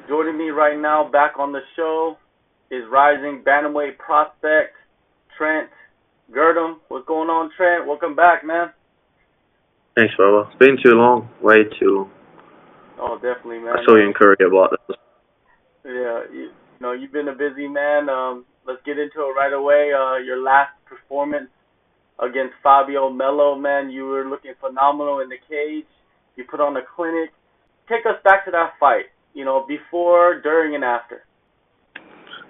Joining me right now back on the show is rising bantamweight prospect Trent Girdham. What's going on, Trent? Welcome back, man. Thanks, brother. It's been too long. Way too long. Oh, definitely, I man. saw you in Korea about this. Yeah, you've been a busy man. Let's get into it right away. Your last performance against Fabio Mello, man, you were looking phenomenal in the cage. You put on a clinic. Take us back to that fight. Before, during, and after.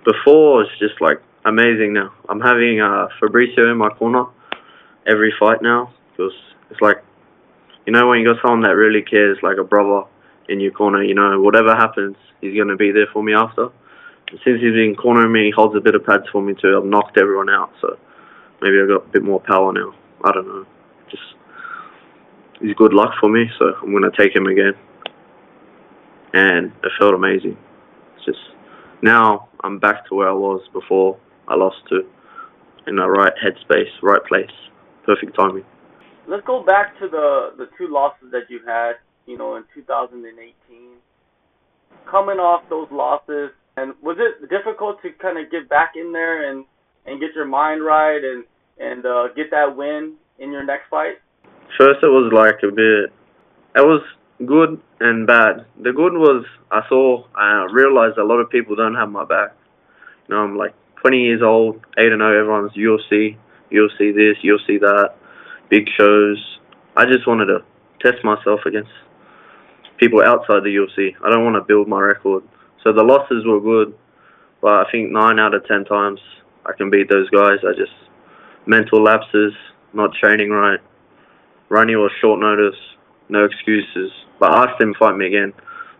Before, it's just like amazing now. I'm having Fabricio in my corner every fight now. Because it's like, when you got someone that really cares, like a brother in your corner, whatever happens, he's going to be there for me after. And since he's been cornering me, he holds a bit of pads for me too. I've knocked everyone out, so maybe I've got a bit more power now. I don't know. Just, he's good luck for me, so I'm going to take him again. And it felt amazing. It's just, now I'm back to where I was before I lost to, in the right headspace, right place, perfect timing. Let's go back to the two losses that you had, in 2018. Coming off those losses, and was it difficult to kind of get back in there and get your mind right and get that win in your next fight? First, it was like a bit. It was good and bad. The good was I realized a lot of people don't have my back. I'm like 20 years old, 8-0. Everyone's UFC, UFC this, UFC that, big shows. I just wanted to test myself against people outside the UFC. I don't want to build my record. So the losses were good, but I think 9 out of 10 times I can beat those guys. I just mental lapses, not training right. Ronnie was short notice, no excuses. But I asked him to fight me again.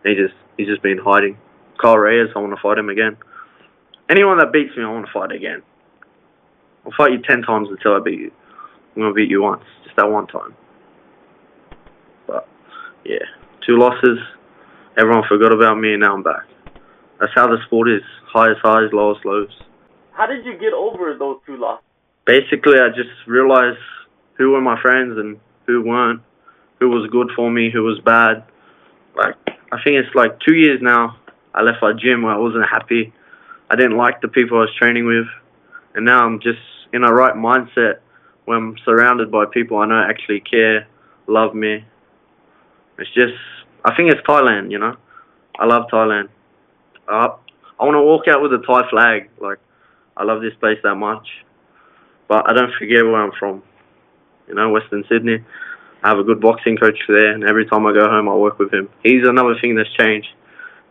He's just been hiding. Kyle Reyes, I want to fight him again. Anyone that beats me, I want to fight again. I'll fight you 10 times until I beat you. I'm going to beat you once, just that one time. But, yeah, 2 losses. Everyone forgot about me, and now I'm back. That's how the sport is. Highest highs, lowest lows. How did you get over those 2 losses? Basically, I just realized who were my friends and who weren't. Who was good for me, who was bad. Like, I think it's like 2 years now. I left my gym where I wasn't happy. I didn't like the people I was training with. And now I'm just in a right mindset where I'm surrounded by people I know actually care, love me. It's just, I think it's Thailand, I love Thailand. I want to walk out with a Thai flag. Like, I love this place that much. But I don't forget where I'm from. Western Sydney. I have a good boxing coach there, and every time I go home, I work with him. He's another thing that's changed.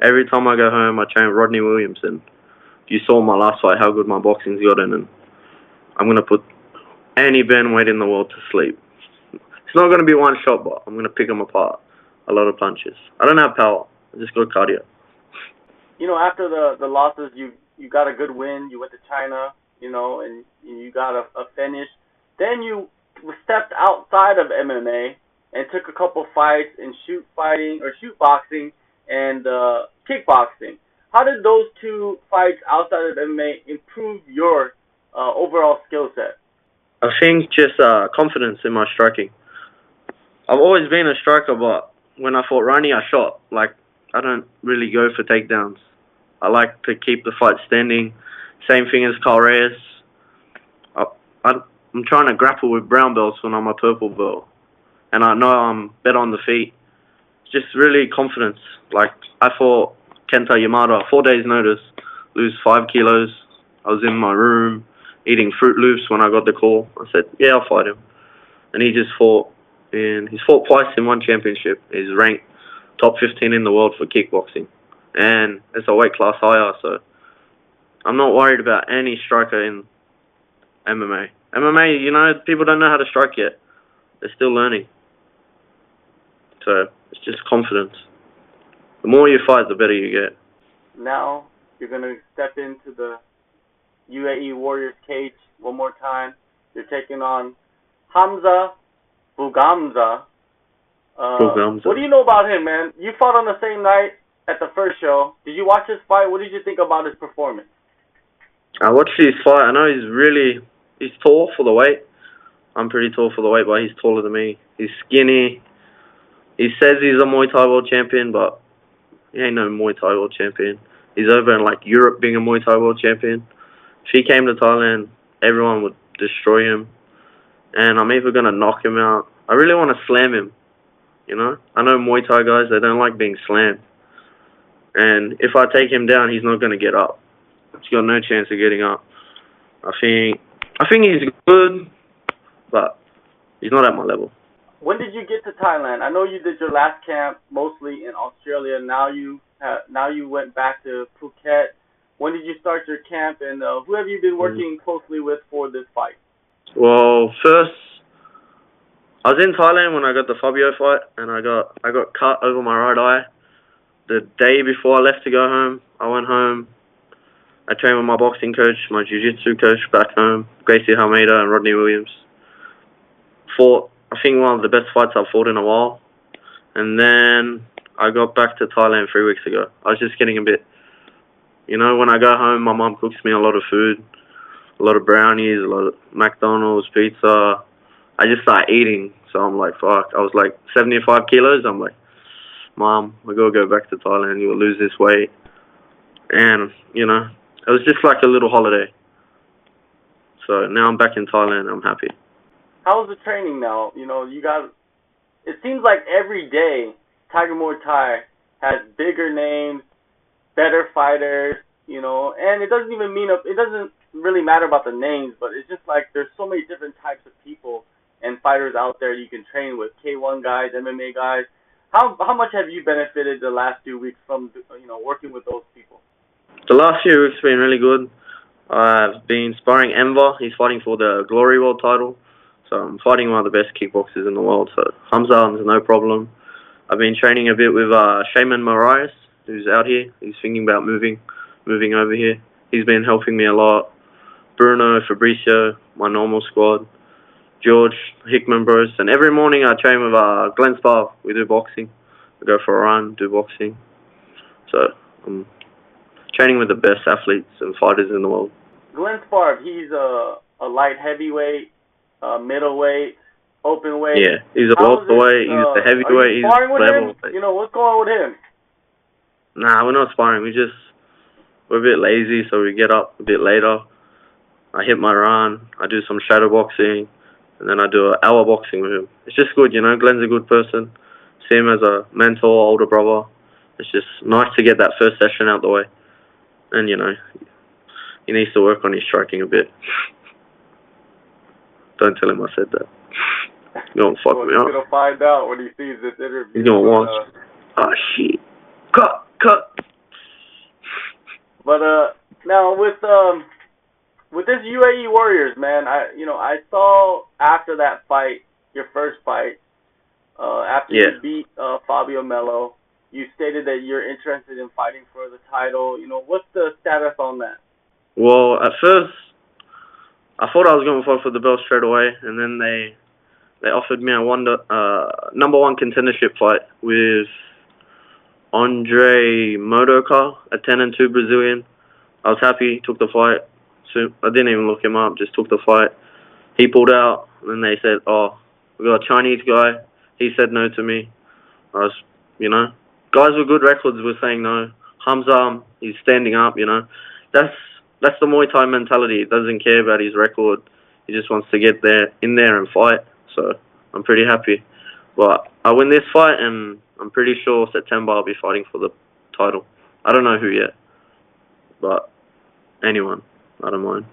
Every time I go home, I train Rodney Williamson. If you saw my last fight, how good my boxing's gotten, and I'm going to put any bantamweight in the world to sleep. It's not going to be one shot, but I'm going to pick them apart. A lot of punches. I don't have power. I just got cardio. After the losses, you got a good win. You went to China, and you got a finish. Then you stepped outside of MMA and took a couple fights in shoot boxing and kickboxing. How did those 2 fights outside of MMA improve your overall skill set? I think just confidence in my striking. I've always been a striker, but when I fought Ronnie, I shot. Like, I don't really go for takedowns. I like to keep the fight standing. Same thing as Kyle Reyes. I'm trying to grapple with brown belts when I'm a purple belt. And I know I'm better on the feet. It's just really confidence. Like, I fought Kenta Yamada, 4 days notice, lose 5 kilos. I was in my room eating Fruit Loops when I got the call. I said, yeah, I'll fight him. And he just fought. And he's fought twice in one championship. He's ranked top 15 in the world for kickboxing. And it's a weight class higher, so I'm not worried about any striker in MMA. MMA, people don't know how to strike yet. They're still learning. So it's just confidence. The more you fight, the better you get. Now you're going to step into the UAE Warriors cage one more time. You're taking on Hamza Bougamza. What do you know about him, man? You fought on the same night at the first show. Did you watch his fight? What did you think about his performance? I watched his fight. I know he's tall for the weight. I'm pretty tall for the weight, but he's taller than me. He's skinny. He says he's a Muay Thai world champion, but He ain't no Muay Thai world champion. He's over in like Europe being a Muay Thai world champion. If he came to Thailand, everyone would destroy him. And I'm either going to knock him out. I really want to slam him, you know. I know Muay Thai guys, they don't like being slammed. And if I take him down, he's not going to get up. He's got no chance of getting up. I think he's good, but he's not at my level. When did you get to Thailand? I know you did your last camp mostly in Australia. Now you went back to Phuket. When did you start your camp, and who have you been working closely with for this fight? Well, first, I was in Thailand when I got the Fabio fight, and I got cut over my right eye. The day before I left to go home, I went home. I trained with my boxing coach, my jiu-jitsu coach back home, Gracie Almeida and Rodney Williams. Fought, I think, one of the best fights I've fought in a while. And then I got back to Thailand 3 weeks ago. I was just getting a bit, you know, when I go home, my mum cooks me a lot of food, a lot of brownies, a lot of McDonald's, pizza. I just started eating, so I'm like, fuck. I was like 75 kilos. I'm like, Mom, I gotta go back to Thailand. You'll lose this weight. And, you know, it was just like a little holiday. So now I'm back in Thailand. I'm happy. How's the training now? You know, it seems like every day Tiger Muay Thai has bigger names, better fighters, you know, and it doesn't really matter about the names, but it's just like there's so many different types of people and fighters out there you can train with, K1 guys, MMA guys. How much have you benefited the last 2 weeks from, you know, working with those people? The last few weeks have been really good. I've been sparring Enver. He's fighting for the Glory World title. So I'm fighting one of the best kickboxers in the world. So Hamza is no problem. I've been training a bit with Shaman Marias, who's out here. He's thinking about moving over here. He's been helping me a lot. Bruno, Fabricio, my normal squad. George, Hickman Bros. And every morning I train with Glenn Sparv. We do boxing. We go for a run, do boxing. So I'm training with the best athletes and fighters in the world. Glenn Sparv, he's a light heavyweight, middleweight, open weight. Yeah, he's a welterweight, he's a heavyweight, he's sparring with level. him? You know, what's going on with him? Nah, we're not sparring. We're a bit lazy, so we get up a bit later. I hit my run, I do some shadow boxing, and then I do an hour boxing with him. It's just good, you know. Glenn's a good person. See him as a mentor, older brother. It's just nice to get that first session out the way. And, you know, he needs to work on his striking a bit. Don't tell him I said that. He's going to fuck me up. He's going to find out when he sees this interview. He's going to watch. Oh, shit. Cut. But, now with this UAE Warriors, man, I saw after that fight, your first fight, after you beat Fabio Mello, you stated that you're interested in fighting for the title. You know, what's the status on that? Well, at first, I thought I was going to fight for the belt straight away, and then they offered me a number one contendership fight with Andre Modoka, a 10-2 Brazilian. I was happy, took the fight. So I didn't even look him up, just took the fight. He pulled out, and then they said, oh, we got a Chinese guy. He said no to me. I was, you know, guys with good records were saying no. Hamza, he's standing up, you know. That's the Muay Thai mentality. He doesn't care about his record. He just wants to get in there and fight. So I'm pretty happy. But I win this fight, and I'm pretty sure September I'll be fighting for the title. I don't know who yet, but anyone. I don't mind.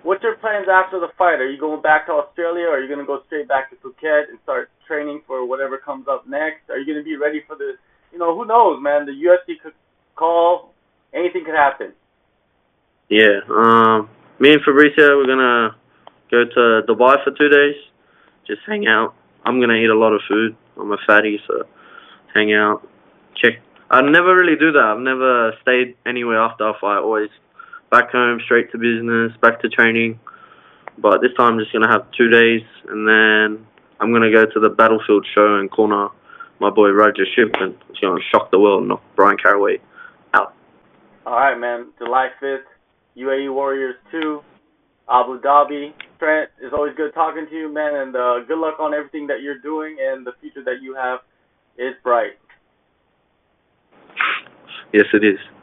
What's your plans after the fight? Are you going back to Australia, or are you going to go straight back to Phuket and start training for whatever comes up next? Are you going to be ready for the, you know, who knows, man? The UFC could call. Anything could happen. Yeah. Me and Fabricio, we're going to go to Dubai for 2 days. Just hang out. I'm going to eat a lot of food. I'm a fatty, so hang out. Check. I never really do that. I've never stayed anywhere after a fight. Always back home, straight to business, back to training. But this time I'm just going to have 2 days, and then I'm going to go to the Battlefield show and corner my boy Roger Shipman. It's going to shock the world and knock Brian Caraway out. All right, man. July 5th, UAE Warriors 2, Abu Dhabi. Trent, it's always good talking to you, man, and good luck on everything that you're doing, and the future that you have is bright. Yes, it is.